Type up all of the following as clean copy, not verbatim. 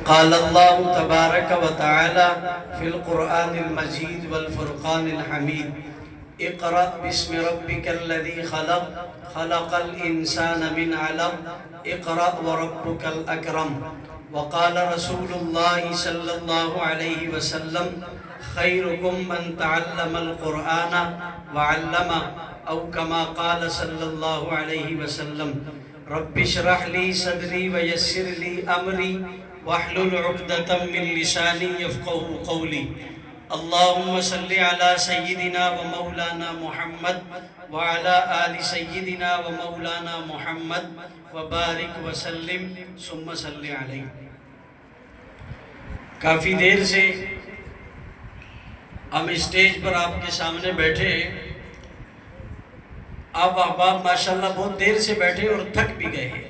قال اللہ تبارک و تعالی فی القرآن المجید والفرقان الحمید اقرأ بسم ربک الذی خلق خلق الانسان من علق اقرأ وربک الاکرم وقال رسول اللہ صلی اللہ علیہ وسلم خیرکم من تعلم القرآن وعلمہ او کما قال صلی اللہ علیہ وسلم رب اشرح لی صدری ویسر لی امری واحلل عقدۃ من لسانی یفقهوا قولی اللہم صلی علی سیدنا و مولانا محمد وعلی آل سیدنا و مولانا محمد وبارک وسلم ثم صلی علیہ۔ کافی دیر سے ہم اسٹیج پر آپ کے سامنے بیٹھے، آپ احباب ماشاءاللہ بہت دیر سے بیٹھے اور تھک بھی گئے ہیں،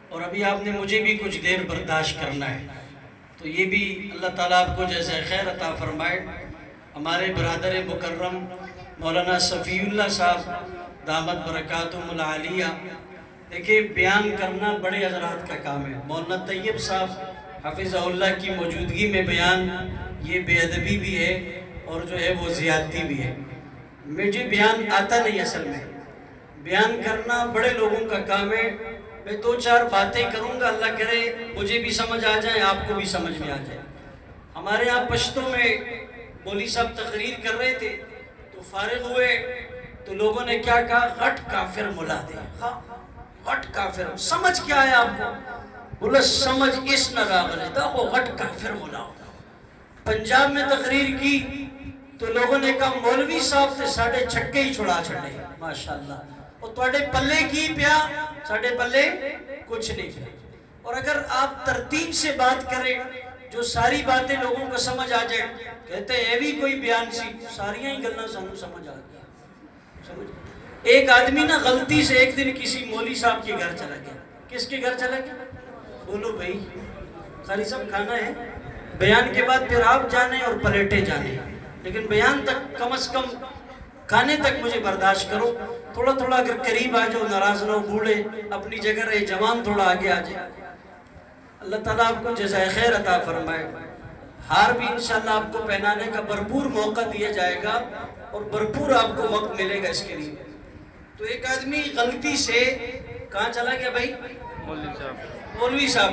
اور ابھی آپ نے مجھے بھی کچھ دیر برداشت کرنا ہے، تو یہ بھی اللہ تعالیٰ آپ کو جیسے خیر عطا فرمائے۔ ہمارے برادر مکرم مولانا صفی اللہ صاحب دامت برکاتہم العالیہ، دیکھیں بیان کرنا بڑے حضرات کا کام ہے۔ مولانا طیب صاحب حفظہ اللہ کی موجودگی میں بیان، یہ بے ادبی بھی ہے اور جو ہے وہ زیادتی بھی ہے۔ مجھے بیان آتا نہیں، اصل میں بیان کرنا بڑے لوگوں کا کام ہے۔ میں دو چار باتیں کروں گا، اللہ کرے مجھے بھی سمجھ آ جائیں، آپ کو بھی سمجھ میں آ جائے۔ ہمارے یہاں پشتوں میں مولوی صاحب تقریر کر رہے تھے تو فارغ ہوئے تو لوگوں نے کیا کہا، غٹ کافر ملا دے، غٹ کافر۔ سمجھ کیا ہے آپ کو؟ بولا سمجھ اس نراغلے دا وہ غٹ کافر ملا۔ پنجاب میں تقریر کی تو لوگوں نے کہا مولوی صاحب تے ساڑھے چھکے ہی چھڑا چھڑے، ماشاءاللہ، اور توڑے پلے کی پیا، ساڑھے پلے کچھ نہیں پیا۔ اور اگر آپ ترتیب سے بات کریں جو ساری باتیں لوگوں کو سمجھ آ جائے، کہتے ہیں یہ بھی کوئی بیان سی، ساریاں ہی گلنا سانوں سمجھ آ گیا۔ ایک آدمی نا غلطی سے ایک دن کسی مولوی صاحب کے گھر چلا گیا۔ کس کے گھر چلا گیا؟ بولو بھائی، خالی سب کھانا ہے، بیان کے بعد پھر آپ جانے اور پلیٹیں جانے، لیکن بیان تک کم از کم کھانے تک مجھے برداشت کرو۔ تھوڑا تھوڑا اگر قریب آ جاؤ، ناراض نہ ہو، بوڑھے اپنی جگہ رہے، جوان تھوڑا آگے آ جائے۔ اللہ تعالیٰ آپ کو جزائے خیر عطا فرمائے۔ ہار بھی انشاءاللہ آپ کو پہنانے کا بھرپور موقع دیا جائے گا اور بھرپور آپ کو وقت ملے گا اس کے لیے۔ تو ایک آدمی غلطی سے کہاں چلا گیا بھائی؟ مولوی صاحب۔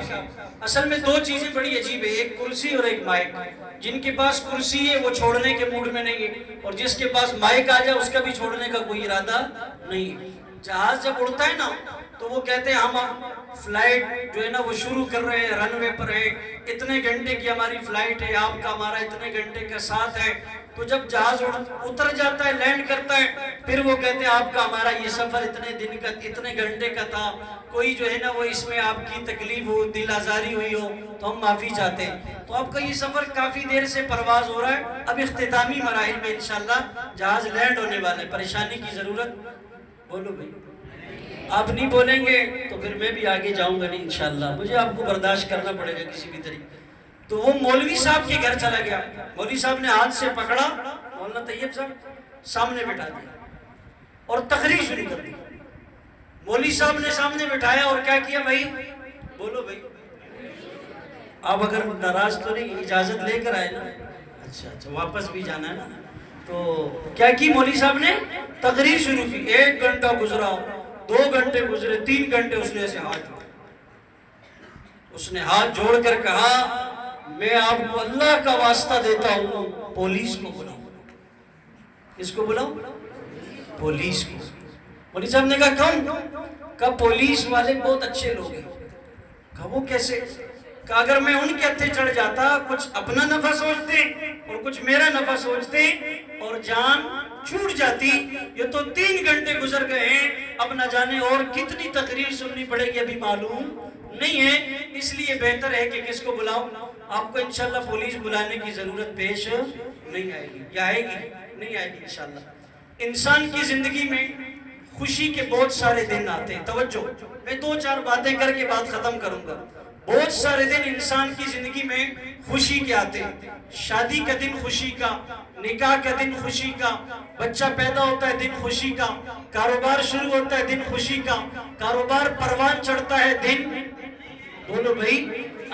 اصل میں دو چیزیں بڑی عجیب ہے، ایک کرسی اور ایک مائک۔ جن کے پاس کرسی ہے وہ چھوڑنے کے موڈ میں نہیں ہے، اور جس کے پاس مائک آ جائے اس کا بھی چھوڑنے کا کوئی ارادہ نہیں ہے۔ جہاز جب اڑتا ہے نا تو وہ کہتے ہیں ہم فلائٹ جو ہے نا وہ شروع کر رہے ہیں، رن وے پر ہے، اتنے گھنٹے کی ہماری فلائٹ ہے، آپ کا ہمارا اتنے گھنٹے کا ساتھ ہے۔ تو جب جہاز اتر جاتا ہے، لینڈ کرتا ہے، پھر وہ کہتے ہیں آپ کا ہمارا یہ سفر اتنے دن کا، اتنے گھنٹے کا تھا، کوئی جو ہے نا وہ اس میں آپ کی تکلیف ہو، دل آزاری ہوئی ہو تو ہم معافی چاہتے ہیں۔ تو آپ کا یہ سفر کافی دیر سے پرواز ہو رہا ہے، اب اختتامی مراحل میں انشاءاللہ جہاز لینڈ ہونے والا ہے، پریشانی کی ضرورت؟ بولو بھائی، آپ نہیں بولیں گے تو پھر میں بھی آگے جاؤں گا نہیں انشاءاللہ، مجھے آپ کو برداشت کرنا پڑے گا کسی بھی طریقے۔ تو وہ مولوی صاحب کے گھر چلا گیا، مولوی صاحب نے ہاتھ سے پکڑا مولانا طیب صاحب، سامنے بٹھا دیا اور تقریر شروع کر دی۔ مولوی صاحب نے سامنے بٹھایا اور کیا کیا بھائی؟ بولو بھائی، آپ اگر ناراض تو نہیں، اجازت لے کر آئے نا؟ اچھا واپس بھی جانا ہے نا؟ تو کیا کی مولوی صاحب نے؟ تقریر شروع کی۔ 1 گھنٹہ گزرا، 2 گھنٹے گزرے، 3 گھنٹے اس نے ایسے ہاتھ جوڑا، اس نے ہاتھ جوڑ کر کہا میں آپ کو اللہ کا واسطہ دیتا ہوں، پولیس کو بلاؤ۔ کس کو بلاؤ؟ پولیس کو۔ مولوی صاحب نے کہا کون؟ کہا پولیس والے بہت اچھے لوگ ہیں۔ کہا وہ کیسے؟ کہا اگر میں ان کے ہتھے چڑھ جاتا، کچھ اپنا نفع سوچتے اور کچھ میرا نفع سوچتے اور جان چھوٹ جاتی، یہ تو 3 گھنٹے گزر گئے ہیں، اب نہ جانے اور کتنی تقریر سننی پڑے گی ابھی معلوم نہیں ہے، اس لیے بہتر ہے کہ کس کو بلاؤ؟ آپ کو انشاءاللہ پولیس بلانے کی ضرورت پیش نہیں آئے گی، یا آئے گی؟ نہیں آئے گی انشاءاللہ۔ انسان کی زندگی میں خوشی کے بہت سارے دن آتے ہیں، توجہ، میں 2-4 باتیں کر کے بات ختم کروں گا۔ بہت سارے دن انسان کی زندگی میں خوشی کے آتے ہیں، شادی کا دن خوشی کا، نکاح کا دن خوشی کا، بچہ پیدا ہوتا ہے دن خوشی کا، کاروبار شروع ہوتا ہے دن خوشی کا، کاروبار پروان چڑھتا ہے دن، بولو بھائی،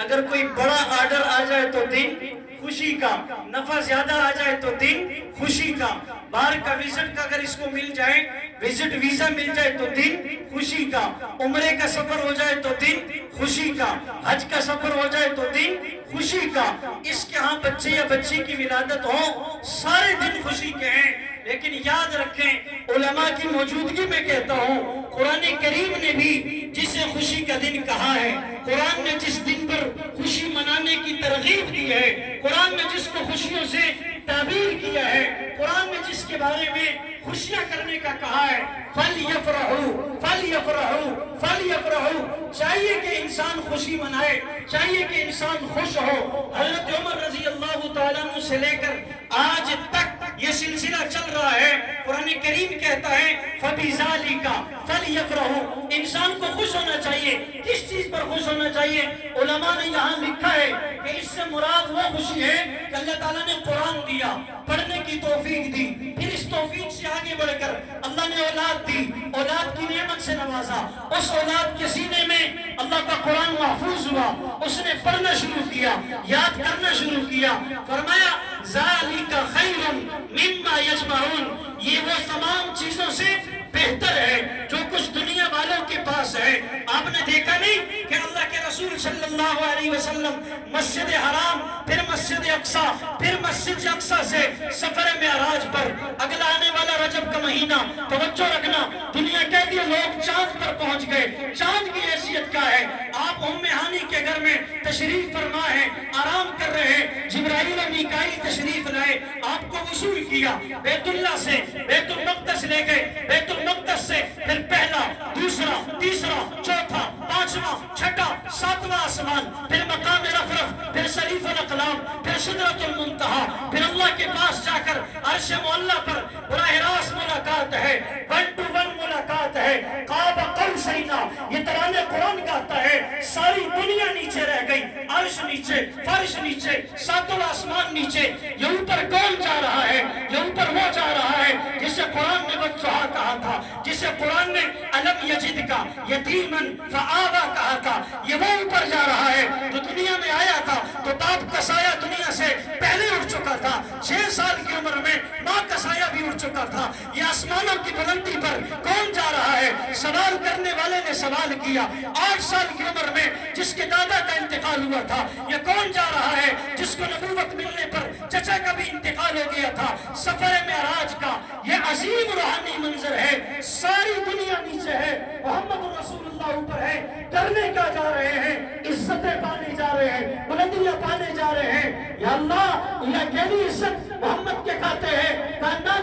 اگر کوئی بڑا آرڈر آ جائے تو دن خوشی کا، نفع زیادہ آ جائے تو دن خوشی کا، باہر کا وزٹ کا اگر اس کو مل جائے، وزٹ ویزا مل جائے تو دن خوشی کا، عمرے کا سفر ہو جائے تو دن خوشی کا، حج کا سفر ہو جائے تو دن خوشی کا، اس کے ہاں بچے یا بچی کی ولادت ہو، سارے دن خوشی کے ہیں۔ لیکن یاد رکھیں، علماء کی موجودگی میں کہتا ہوں، قرآن کریم نے بھی جسے خوشی کا دن کہا ہے، قرآن نے جس دن پر خوشی منانے کی ترغیب دی ہے، قرآن نے جس کو خوشیوں سے تعبیر کیا ہے، قرآن نے جس کے بارے میں خوشیاں کرنے کا کہا ہے، فَلْيَفْرَحُوا فَلْيَفْرَحُوا فَلْيَفْرَحُوا، چاہیے کہ انسان خوشی منائے، چاہیے کہ انسان خوش ہو۔ حضرت عمر رضی اللہ تعالیٰ عنہ سے لے کر آج تک یہ سلسلہ چل رہا ہے۔ قرآن کریم کہتا ہے فَبِذَالِكَ فَلْيَفْرَحُوا، انسان کو خوش ہونا چاہیے۔ کس چیز پر خوش ہونا چاہیے؟ علماء نے یہاں لکھا ہے کہ اس سے مراد وہ خوشی ہے کہ اللہ تعالیٰ نے قرآن دیا، پڑھنے کی توفیق دی، پھر اس توفیق سے آگے بڑھ کر اللہ نے اولاد دی، اولاد کی نعمت سے نوازا، اس اولاد کے سینے میں اللہ کا قرآن محفوظ ہوا، اس نے پڑھنا شروع کیا، یاد کرنا شروع کیا، فرمایا ذَلِكَ خَيْرٌ مِمَّا يَجْمَعُونَ، یہ وہ تمام چیزوں سے بہتر ہے جو کچھ دنیا والوں کے پاس ہے۔ آپ نے دیکھا نہیں کہ اللہ کے رسول صلی اللہ علیہ وسلم مسجد حرام، پھر مسجد اقصی، پھر مسجد اقصی سے سفر معراج پر، اگلا آنے والا رجب کا مہینہ، توجہ رکھنا، دنیا کہتی ہے لوگ چاند پر پہنچ گئے، چاند کی حیثیت کیا ہے؟ آپ ام ہانی کے گھر میں تشریف فرما ہے، آرام کر رہے ہیں، جبرائیل و میکائیل تشریف لائے، آپ کو وصول کیا، بیت اللہ سے بیت المقدس لے گئے، بیت المقدس سے پھر پہلا، دوسرا، تیسرا، چوتھا، پانچواں، چھٹا، ساتواں آسمان، پھر مقام رفرف، پھر صریف الاقلام، پھر سدرۃ المنتہا، پھر اللہ کے پاس جا کر عرش معلیٰ پر براہ راست ملاقات ہے، 1 to 1 ملاقات ہے، قاب قوسین، یہ ترانے قرآن گاتا ہے، ساری دنیا نیچے رہ گئی، عرش نیچے، فرش نیچے، ساتوں آسمان نیچے، یہ اوپر کون جا رہا ہے؟ یہ اوپر وہ جا رہا ہے جسے قرآن نے وَالضُّحَىٰ کہا تھا، جسے قرآن نے أَلَمْ يَجِدْكَ يَتِيمًا فَآوَىٰ کہا تھا، یہ وہ اوپر جا رہا ہے جو دنیا میں آیا تھا تو باپ کا سایہ دنیا سے پہلے اٹھ چکا تھا، 6 سال کی عمر میں ماں کا سایہ بھی اٹھ چکا تھا، یہ آسمانوں کی بلندی پر کون جا رہا ہے؟ سوال کرنے والے نے سوال کیا، 8 سال کی عمر میں جس کے دادا کا انتقال ہوا تھا، یہ کون جا رہا ہے جس کو نبوت ملنے پر چچا کا بھی انتقال ہو گیا تھا؟ سفر معراج کا یہ عظیم روحانی منظر ہے، ساری دنیا نیچے ہے، محمد رسول اللہ اوپر ہے، کرنے کا جا رہے ہیں، عزتیں پانے جا رہے ہیں، بلندیاں پانے جا رہے ہیں، یا اللہ یہ اکیلی عزت محمد کے کھاتے ہیں، کہنا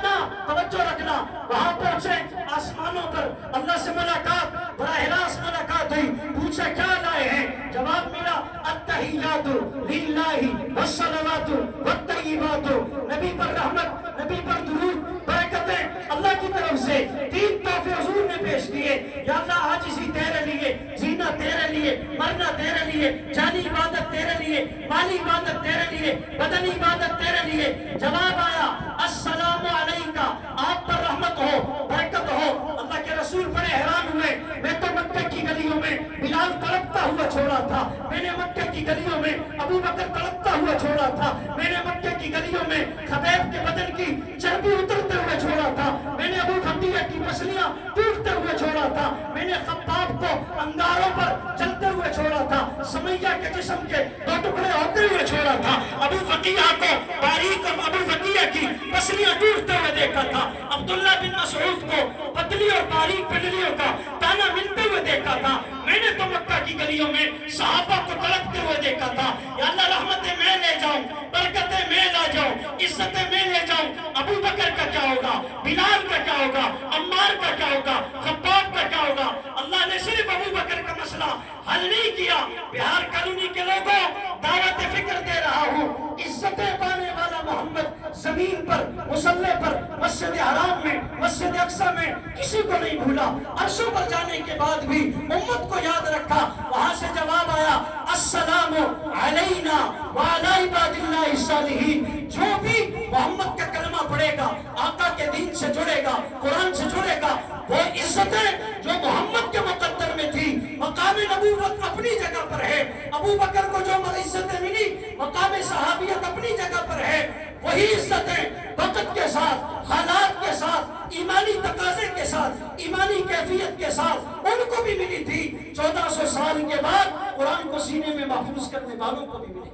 توجہ رکھنا، وہاں پہنچے آسمانوں پر اللہ سے ملاقات، براہ راست ملاقات ہوئی، پوچھا کیا لائے ہیں؟ جواب ملا التحیات للہ والصلوات والطیبات، نبی پر رحمت، نبی پر درود، برکتیں اللہ کی طرف سے، 3 تحفے حضور نے پیش کیے، یا اللہ عاجزی تیرے لیے، جینا تیرے لیے، مرنا تیرے لیے، جانی عبادت تیرے لیے، مالی عبادت تیرے لیے، بدنی عبادت تیرے لیے۔ جواب آیا السلام علیکہ، آپ پر رحمت ہو، برکت ہو۔ اللہ کے رسول بڑے حیران ہوئے، میں تو مکہ کی گلیوں میں بلال تڑپتا ہوا چھوڑا تھا، میں نے مکہ کی گلیوں میں ابو بکر تڑپتا ہوا چھوڑا تھا، میں نے مکہ کی گلیوں میں خبیب کے بدن کی چربی اترتے ہوئے چھوڑا تھا، میں نے ابو خطیہ کی پسلیاں ٹوٹتے ہوئے چھوڑا تھا، میں نے خباب کو انگاروں پر جلتے ہوئے چھوڑا تھا، سمیہ کے جسم کے 2 ٹکڑے ہوتے ہوئے چھوڑا تھا، ابو فقیہ کو باریک ابو فقیہ کی پسلیاں ٹوٹتے ہوئے دیکھا تھا، عبداللہ بن مسعود کو پتلی اور باریک پنڈلیوں کا تانا ملتے ہوئے دیکھا تھا، میں نے تو مکہ کی گلیوں میں صحابہ کو تڑپتے ہوئے دیکھا تھا۔ یا اللہ رحمتیں میں لے جاؤں، برکتیں میں لا جاؤں، عزتیں میں لے جاؤں، ابو بکر کا کیا ہوگا، بلال کا کیا ہوگا، عمار کا کیا ہوگا، خباب کا کیا ہوگا؟ اللہ نے صرف ابو بکر کا مسئلہ حل نہیں کیا۔ بہار کالونی کے لوگوں دعوت فکر دے رہا ہوں، عزتیں پانے والا محمد زمین پر، مصلی پر، مسجد حرام میں، مسجد اقصی میں کسی کو نہیں بھولا، عرشوں پر جانے کے بعد بھی امت کو یاد رکھا۔ وہاں سے جواب آیا السلام علینا وعلی عباد اللہ الصالحین، جو بھی محمد کا کلمہ پڑھے گا، آقا کے دین سے جڑے گا، قرآن سے جڑے گا، وہ عزتیں جو محمد کے مقدر میں تھی، مقام مقام نبوت اپنی جگہ پر ہے، ابو بکر کو جو عزتیں ملی مقام صحابیت اپنی جگہ پر ہے، وہی عزتیں وقت کے ساتھ، حالات کے ساتھ، ایمانی تقاضے کے ساتھ، ایمانی کیفیت کے ساتھ ان کو بھی ملی تھی۔ 1400 سال کے بعد قرآن کو سینے میں محفوظ کرنے والوں کو بھی ملی۔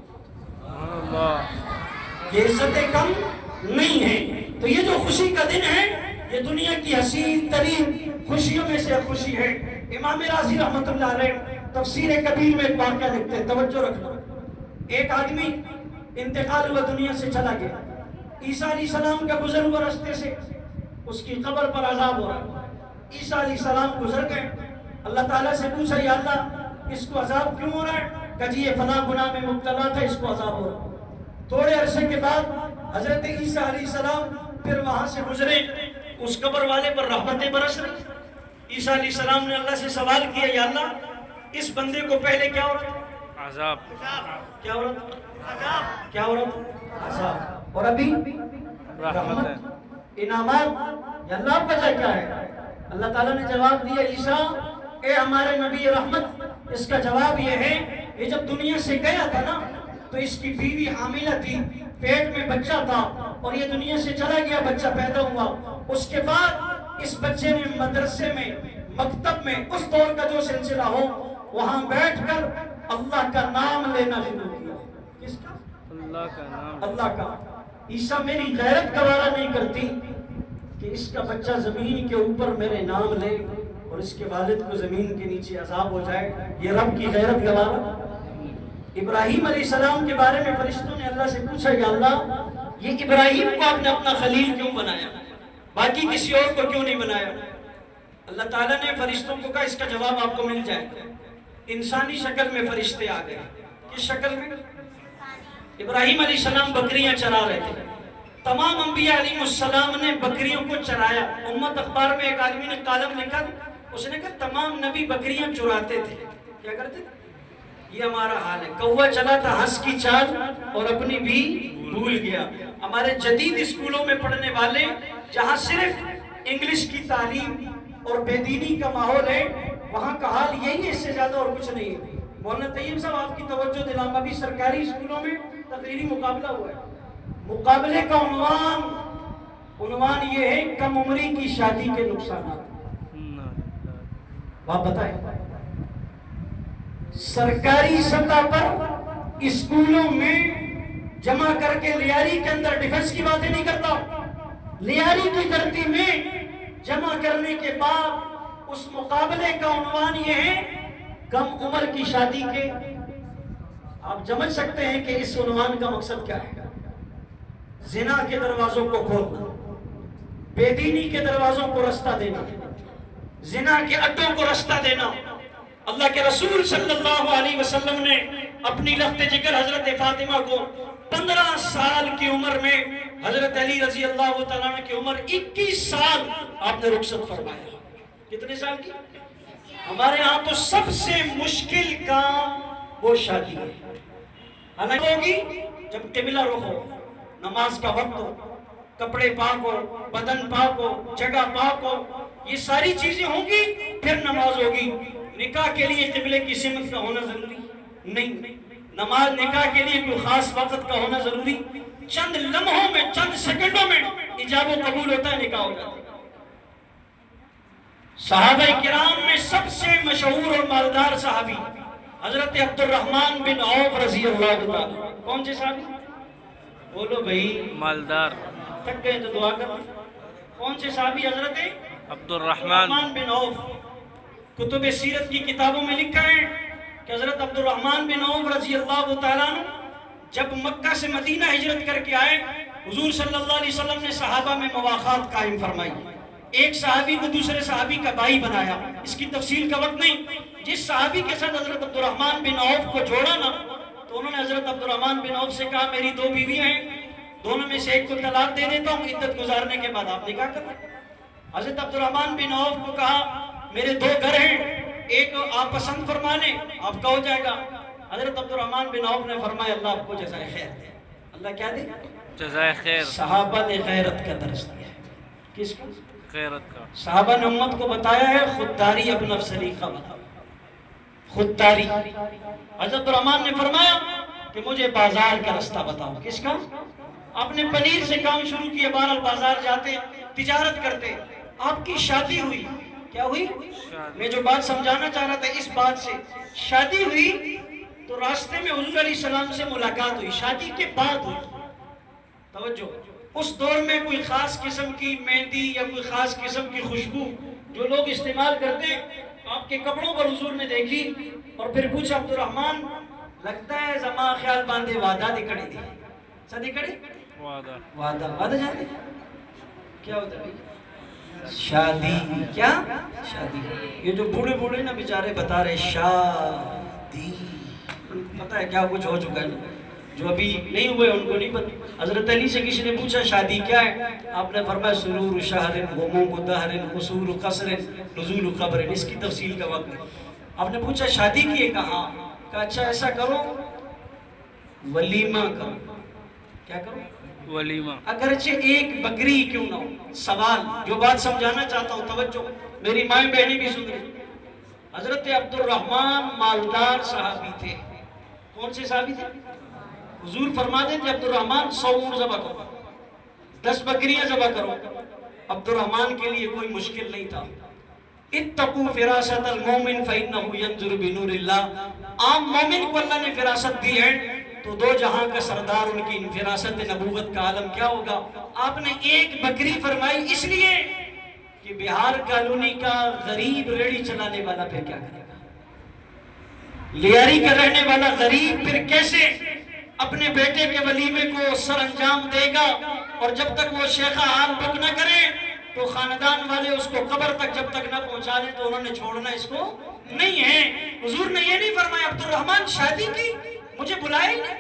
یہ عزتیں کم نہیں ہیں۔ تو یہ جو خوشی کا دن ہے یہ دنیا کی حسین ترین خوشیوں میں سے خوشی ہے۔ امام راضی رحمۃ اللہ علیہ تفسیر کبیر میں ایک واقعہ لکھتے ہیں، توجہ رکھنا۔ ایک آدمی انتقال ہوا، دنیا سے چلا گیا، عیسیٰ علیہ السلام کا گزر ہوا راستے سے، اس کی قبر پر عذاب ہو رہا۔ عیسیٰ علیہ السلام گزر گئے، اللہ تعالیٰ سے پوچھا یا اللہ اس کو عذاب کیوں ہو رہا ہے؟ کہ جی یہ فلاں گناہ میں مبتلا تھا، اس کو عذاب ہو رہا ہے۔ تھوڑے عرصے کے بعد حضرت عیسیٰ علیہ السلام پھر وہاں سے گزرے، اس قبر والے پر رحمتیں برس رہی۔ عیسیٰ علیہ السلام نے اللہ سے سوال کیا یا اللہ اس بندے کو پہلے کیا ہو رہا تھا؟ عذاب۔ کیا ہو رہا تھا؟ عذاب۔ کیا ہو رہا تھا؟ عذاب۔ اور ابھی رحمت، انعامات۔ یا اللہ وجہ کیا ہے؟ اللہ تعالیٰ نے جواب دیا عیسیٰ اے ہمارے نبی رحمت، اس کا جواب یہ ہے یہ جب دنیا سے گیا تھا نا تو اس کی بیوی حاملہ تھی، پیٹ میں بچہ تھا، اور یہ دنیا سے چلا گیا، بچہ پیدا ہوا۔ اس کے بعد اس بچے نے مدرسے میں، مکتب میں، اس دور کا جو سلسلہ ہو وہاں بیٹھ کر اللہ کا نام لینا شروع کیا۔ کس کا؟ اللہ کا نام۔ اللہ کا۔ عیسیٰ میری غیرت گوارا نہیں کرتی کہ اس کا بچہ زمین کے اوپر میرے نام لے اور اس کے والد کو زمین کے نیچے عذاب ہو جائے، یہ رب کی غیرت گوارا۔ ابراہیم علیہ السلام کے بارے میں فرشتوں نے اللہ سے پوچھا یا اللہ یہ ابراہیم کو آپ نے اپنا خلیل کیوں بنایا، باقی کسی اور کو کیوں نہیں بنایا؟ اللہ تعالیٰ نے فرشتوں کو کہا اس کا جواب آپ کو مل جائے گا۔ انسانی شکل میں فرشتے آ گئے۔ کس شکل میں؟ ابراہیم علیہ السلام بکریاں چرا رہے تھے، تمام انبیاء علیہ السلام نے بکریوں کو چرایا۔ امت اخبار میں ایک آدمی نے کالم لکھا، اس نے کہا تمام نبی بکریاں چراتے تھے۔ کیا کرتے؟ یہ ہمارا حال ہے، کوا چلا تھا ہنس کی چال اور اپنی بھی بھول گیا۔ ہمارے جدید اسکولوں میں پڑھنے والے جہاں صرف انگلش کی تعلیم اور بے دینی کا ماحول ہے وہاں کا حال یہی ہے، اس سے زیادہ اور کچھ نہیں ہے۔ مولانا طیب صاحب آپ کی توجہ دلاؤں، ابھی سرکاری اسکولوں میں تقریری مقابلہ ہوا ہے، مقابلے کا عنوان یہ ہے کم عمری کی شادی کے نقصانات۔ آپ بتائیں سرکاری سطح پر اسکولوں میں جمع کر کے لیاری کے اندر ڈیفنس کی باتیں نہیں کرتا، لیاری کی دھرتی میں جمع کرنے کے بعد اس مقابلے کا عنوان یہ ہے کم عمر کی شادی کے۔ آپ سمجھ سکتے ہیں کہ اس عنوان کا مقصد کیا ہے؟ زنا کے دروازوں کو کھولنا، بے دینی کے دروازوں کو رستہ دینا، زنا کے اڈوں کو رستہ دینا۔ اللہ کے رسول صلی اللہ علیہ وسلم نے اپنی لخت جگر حضرت فاطمہ کو 15 سال کی عمر میں، حضرت علی رضی اللہ تعالیٰ عنہ کی عمر 21 سال آپ نے رخصت فرمایا۔ کتنے سال کی؟ ہمارے ہاں تو سب سے مشکل کام وہ شادی ہے۔ حالانکہ ہوگی جب قبلہ رخ ہو، نماز کا وقت ہو، کپڑے پاک ہو، بدن پاک ہو، جگہ پاک ہو، یہ ساری چیزیں ہوں گی پھر نماز ہوگی۔ نکاح کے لیے قبلے کی سمت کا ہونا ضروری نہیں، نماز نکاح کے لیے کوئی خاص وقت کا ہونا ضروری، چند لمحوں میں، چند سیکنڈوں میں ایجاب و قبول ہوتا ہے، نکاح ہو جاتا ہے۔ صحابہ کرام میں سب سے مشہور اور مالدار صحابی حضرت عبد الرحمن بن عوف رضی اللہ تعالیٰ۔ کون سے صحابی؟ بولو بھائی، مالدار تھک گئے تو دعا کرو۔ کون سے صحابی؟ حضرت عبد الرحمن بن عوف۔ کتب سیرت کی کتابوں میں لکھا ہے کہ حضرت عبد الرحمن بن عوف رضی اللہ تعالیٰ عنہ جب مکہ سے مدینہ ہجرت کر کے آئے، حضور صلی اللہ علیہ وسلم نے صحابہ میں مواخات قائم فرمائی، ایک صحابی کو دوسرے صحابی کا بھائی بنایا۔ اس کی تفصیل کا وقت نہیں، جس صحابی کے ساتھ حضرت عبد الرحمن بن عوف کو جوڑا نا تو انہوں نے حضرت عبد الرحمن بن عوف سے کہا میری 2 بیویاں ہیں، دونوں میں سے ایک کو طلاق دے دیتا ہوں، عدت گزارنے کے بعد آپ نکاح کرنا۔ حضرت عبد الرحمن بن عوف کو کہا میرے 2 گھر ہیں، ایک آپ پسند فرما لیں، آپ کا ہو جائے گا۔ حضرت عبد الرحمن بن عوف نے فرمایا اللہ آپ کو جزائے خیر دے۔ اللہ کیا دے؟ جزائے خیر۔ صحابہ نے غیرت کا درس دیا۔ کس کو؟ غیرت کا۔ صحابہ نے امت کو بتایا ہے خودداری اپنا سلیقہ بتاؤ، خودداری۔ حضرت الرحمن نے فرمایا کہ مجھے بازار کا رستہ بتاؤ۔ کس کا؟ آپ نے پنیر سے کام شروع کیا، بہرحال بازار جاتے تجارت کرتے، آپ کی شادی ہوئی۔ کیا ہوئی؟ میں جو بات سمجھانا چاہ رہا تھا اس بات سے، شادی ہوئی تو راستے میں حضور علیہ السلام سے ملاقات ہوئی، شادی کے بعد ہوئی۔ توجہ، اس دور میں کوئی خاص قسم کی مہندی یا کوئی خاص قسم کی خوشبو جو لوگ استعمال کرتے آپ کے کپڑوں پر حضور نے دیکھی اور پھر پوچھا عبد الرحمن لگتا ہے زما خیال باندھے وعدہ دکھڑی دی سا دکھڑی وعدہ جانتے کیا ہوتا ہے؟ شادی۔ کیا؟ شادی۔ یہ جو بوڑھے بوڑھے نا بیچارے بتا رہے شادی، پتہ ہے کیا کچھ ہو چکا ہے، جو ابھی نہیں ہوئے ان کو نہیں پتہ۔ حضرت علی سے کسی نے پوچھا شادی کیا ہے؟ آپ نے فرمایا سرور شہر غموم دہر قصور قصر نزول قبر۔ اس کی تفصیل کا وقت ہے۔ آپ نے پوچھا شادی کی ہے؟ کہا اچھا ایسا کرو ولیمہ کرو۔ کیا کرو؟ ولیمہ، اگرچہ ایک بکری کیوں نہ ہو۔ سوال جو بات سمجھانا چاہتا ہوں، توجہ، میری مائیں بہنیں بھی سن رہی۔ حضرت عبد الرحمن مالدار صحابی تھے۔ کون سے صحابی تھے؟ حضور فرماتے تھے عبد الرحمن 100 اونٹ ذبح کرو، 10 بکریاں ذبح کرو۔ عبد الرحمن کے لیے کوئی مشکل نہیں تھا۔ اتقوا فراست المومن فإنه ينظر بنور اللہ۔ عام مومن کو اللہ نے فراست دی ہے تو دو جہاں کا سردار ان کی فراست نبوت کا عالم کیا ہوگا۔ آپ نے ایک بکری فرمائی اس لیے کہ بہار کالونی کا غریب ریڑھی چلانے والا پھر کیا کرے گا، لیاری کا رہنے والا غریب پھر کیسے اپنے بیٹے کے ولیمے کو سر انجام دے گا، اور جب تک وہ شیخہ حال بک نہ کرے تو خاندان والے اس کو قبر تک جب تک نہ پہنچا دیں تو انہوں نے چھوڑنا اس کو نہیں ہے۔ حضور نے یہ نہیں فرمایا عبد الرحمن شادی کی، مجھے بلائے ہی نہیں،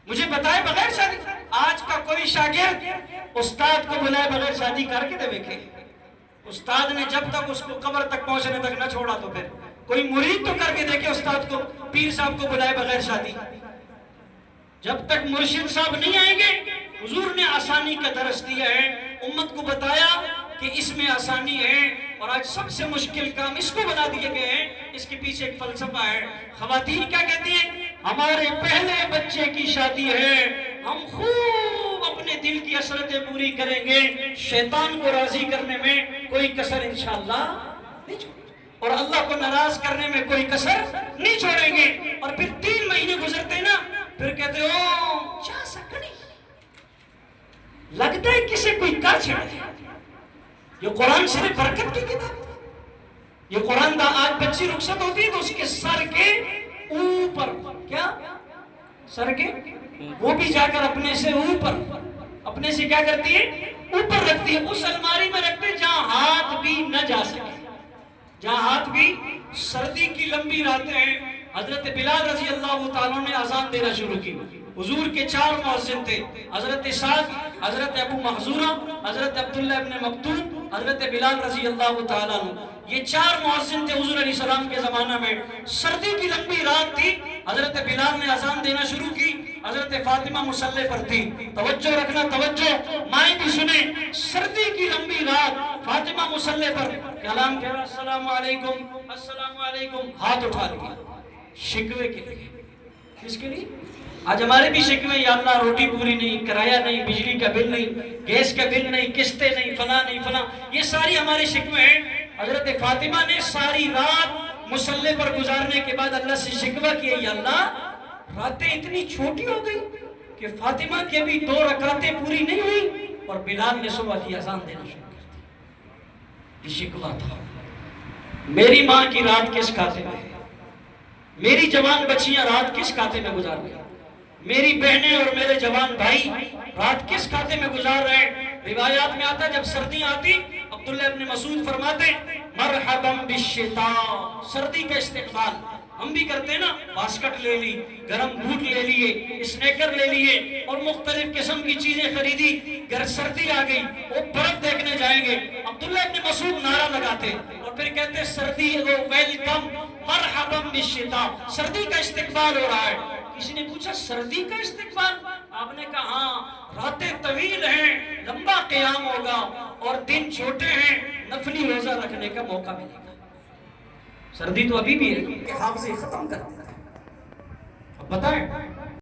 مجھے بتائے بغیر شادی۔ آج کا کوئی شاگرد استاد کو بلائے بغیر شادی کر کے دے دیکھے، استاد نے جب تک اس کو قبر تک پہنچنے تک نہ چھوڑا تو پھر کوئی مرید تو کر کے دیکھے استاد کو، پیر صاحب کو بلائے بغیر شادی۔ جب تک مرشد صاحب نہیں آئیں گے، حضور نے آسانی کا درس دیا ہے، امت کو بتایا کہ اس میں آسانی ہے، اور آج سب سے مشکل کام اس کو بنا دیے گئے ہیں۔ اس کے پیچھے ایک فلسفہ ہے۔ خواتین کیا کہتی ہیں؟ ہمارے پہلے بچے کی شادی ہے، ہم خوب اپنے دل کی حسرتیں پوری کریں گے، شیطان کو راضی کرنے میں کوئی کسر انشاءاللہ نہیں چھوڑیں گے، اور اللہ کو ناراض کرنے میں کوئی کسر نہیں چھوڑیں گے۔ اور پھر 3 مہینے گزرتے نا، پھر کہتے ہو چا سکڑی، لگتا ہے کسے کوئی کر چھڑے۔ یہ قرآن صرف برکت کی کتاب، یہ قرآن دا آج بچی رخصت ہوتی ہے تو اس کے سر کے اوپر، کیا سر کے، وہ بھی جا کر اپنے سے اوپر، اپنے سے کیا کرتی ہے؟ اوپر رکھتی ہے، اس الماری میں رکھتے جہاں ہاتھ بھی نہ جا سکے، جہاں ہاتھ بھی۔ سردی کی لمبی راتیں ہیں، حضرت بلال رضی اللہ تعالیٰ نے اذان دینا شروع کی۔ حضور کے 4 مؤذن تھے، حضرت سعد، حضرت ابو محذورہ، حضرت عبداللہ ابن مکتوم، حضرت بلال رضی اللہ تعالیٰ عنہ۔ یہ 4 مؤذن تھے حضور علیہ السلام کے زمانہ میں۔ سردی کی لمبی رات تھی، حضرت بلال نے اذان دینا شروع کی، حضرت فاطمہ مصلی پر تھی۔ توجہ رکھنا، توجہ، مائیں بھی سنیں۔ سردی کی لمبی رات، فاطمہ مصلی پر کلام کہا السلام علیکم السلام علیکم، ہاتھ اٹھا لیا شکوے کے لیے۔ کس کے لیے؟ آج ہمارے بھی شکوے، یا اللہ روٹی پوری نہیں، کرایہ نہیں، بجلی کا بل نہیں، گیس کا بل نہیں، قسطیں نہیں، فلاں نہیں فلاں، یہ ساری ہمارے شکوے ہیں۔ حضرت فاطمہ نے ساری رات مصلی پر گزارنے کے بعد اللہ سے شکوہ کیا، یا اللہ راتیں اتنی چھوٹی ہو گئی کہ فاطمہ کی ابھی 2 رکعتیں پوری نہیں ہوئی اور بلال نے صبح کی اذان دینا شروع کر دی۔ یہ شکوہ تھا۔ میری ماں کی رات کس کھاتے میں ہے، میری جوان بچیاں رات کس کھاتے میں گزار رہی ہیں، میری بہنیں اور میرے جوان بھائی رات کس کھاتے میں گزار رہے ہیں۔ روایات میں آتا جب سردیاں آتی، عبداللہ ابن مسعود فرماتے مرحبا بالشتاء، سردی کا استقبال ہم بھی کرتے ہیں نا، باسکٹ لے لی، گرم بوٹ لے لیے، اسنیکر لے لیے، اور مختلف قسم کی چیزیں خریدی، گر سردی آ گئی، وہ برف دیکھنے جائیں گے، عبداللہ ابن مسعود نعرہ لگاتے اور پھر کہتے سردی ہو ویلکم مرحبا بالشتاء، سردی کا استقبال ہو رہا ہے۔ کسی نے پوچھا سردی کا استقبال؟ آپ نے کہا ہاں، راتیں طویل ہیں، لمبا قیام ہوگا، اور دن چھوٹے ہیں، نفلی روزہ رکھنے کا موقع ملے گا۔ سردی تو ابھی بھی ہے کہ حافظی ختم کر دیتا ہے. اب بتائیں